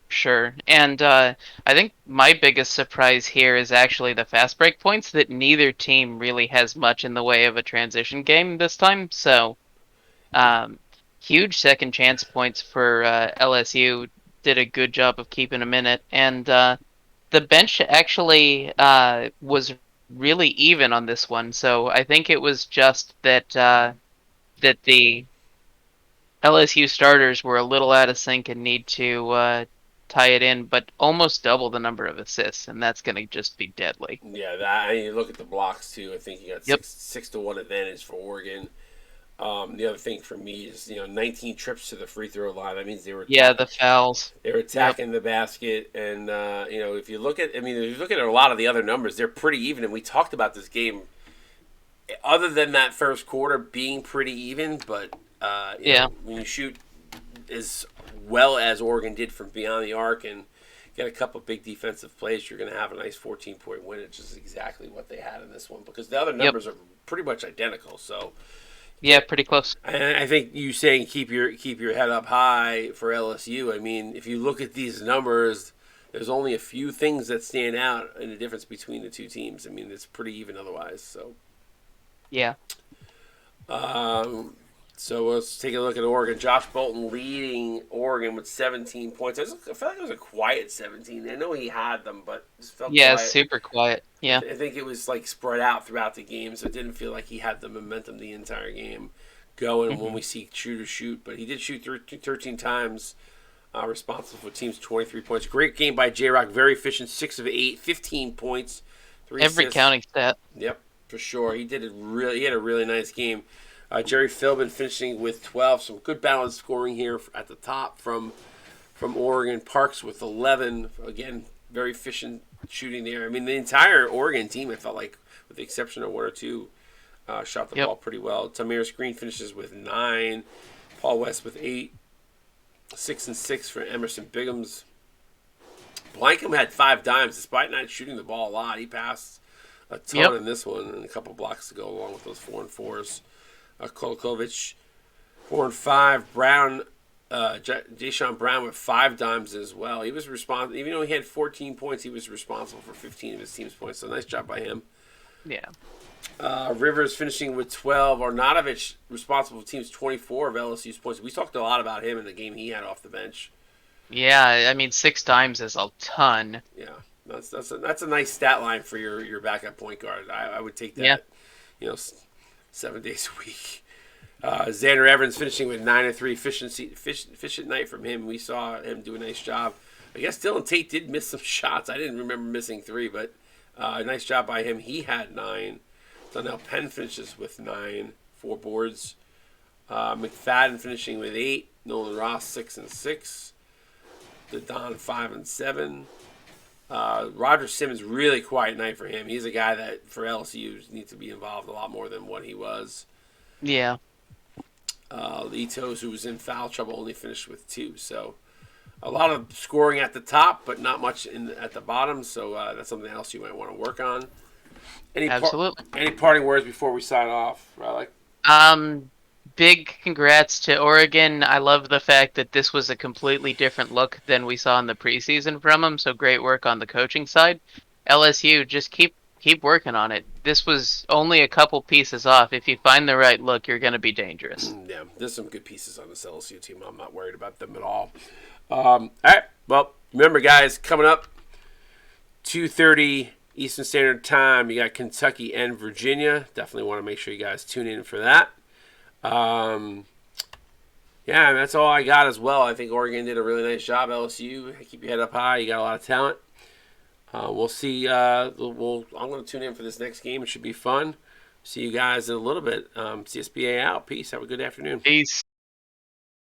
Sure. And I think my biggest surprise here is actually the fast break points, that neither team really has much in the way of a transition game this time. So huge second chance points for LSU. Did a good job of keeping them in it. And the bench actually was really even on this one. So I think it was just that the LSU starters were a little out of sync and need to tie it in, but almost double the number of assists, and that's going to just be deadly. Yeah, and you look at the blocks too. I think you got 6-1 advantage for Oregon. The other thing for me is 19 trips to the free throw line. That means Yeah, the fouls. they were attacking the basket, and if you look at a lot of the other numbers, they're pretty even. And we talked about this game, other than that first quarter being pretty even, but when you shoot as well as Oregon did from beyond the arc and get a couple of big defensive plays, you're going to have a nice 14-point win, which is exactly what they had in this one because the other numbers are pretty much identical. So. Yeah, pretty close. And I think you saying keep your head up high for LSU. I mean, if you look at these numbers, there's only a few things that stand out in the difference between the two teams. I mean, it's pretty even otherwise. So, yeah. So let's take a look at Oregon. Josh Bolton leading Oregon with 17 points. I felt like it was a quiet 17. I know he had them, but it just felt quiet. Super quiet. Yeah. I think it was like spread out throughout the game, so it didn't feel like he had the momentum the entire game going when we see shooters shoot. But he did shoot 13 times, responsible for team's 23 points. Great game by J-Rock. Very efficient, 6 of 8, 15 points, 3 Every assists. counting stat. Yep, for sure. He had a really nice game. Jerry Philbin finishing with 12. Some good balanced scoring here at the top from Oregon. Parks with 11. Again, very efficient shooting there. I mean, the entire Oregon team, I felt like, with the exception of one or two, shot the ball pretty well. Tamir Screen finishes with 9. Paul West with 8. 6 and 6 for Emerson Biggums. Blankham had 5 dimes despite not shooting the ball a lot. He passed a ton in this one and a couple blocks to go along with those 4 and 4s. Kolakovic, 4 and 5. Brown, Deshaun Brown with 5 dimes as well. He was responsible, even though he had 14 points, he was responsible for 15 of his team's points. So nice job by him. Yeah. Rivers finishing with 12. Arnautovic responsible for team's 24 of LSU's points. We talked a lot about him in the game he had off the bench. Yeah, I mean 6 times is a ton. Yeah, that's a nice stat line for your backup point guard. I would take that. 7 days a week. Xander Evans finishing with 9 and 3. Efficient night from him. We saw him do a nice job. I guess Dylan Tate did miss some shots. I didn't remember missing 3, but nice job by him. He had 9. Donnell Penn finishes with 9, 4 boards. McFadden finishing with 8. Nolan Ross 6 and 6. DeDon 5 and 7. Roger Simmons, really quiet night for him. He's a guy that for LSU needs to be involved a lot more than what he was. Yeah. Litos, who was in foul trouble, only finished with 2. So a lot of scoring at the top, but not much at the bottom. So that's something else you might want to work on. Absolutely. Any parting words before we sign off, Riley? Big congrats to Oregon. I love the fact that this was a completely different look than we saw in the preseason from them. So great work on the coaching side. LSU, just keep working on it. This was only a couple pieces off. If you find the right look, you're going to be dangerous. Yeah, there's some good pieces on this LSU team. I'm not worried about them at all. All right. Well, remember, guys, coming up 2:30 Eastern Standard Time, you got Kentucky and Virginia. Definitely want to make sure you guys tune in for that. Yeah, that's all I got as well. I think Oregon did a really nice job. LSU, keep your head up high. You got a lot of talent. We'll see. I'm going to tune in for this next game. It should be fun. See you guys in a little bit. CSBA out. Peace. Have a good afternoon. Peace.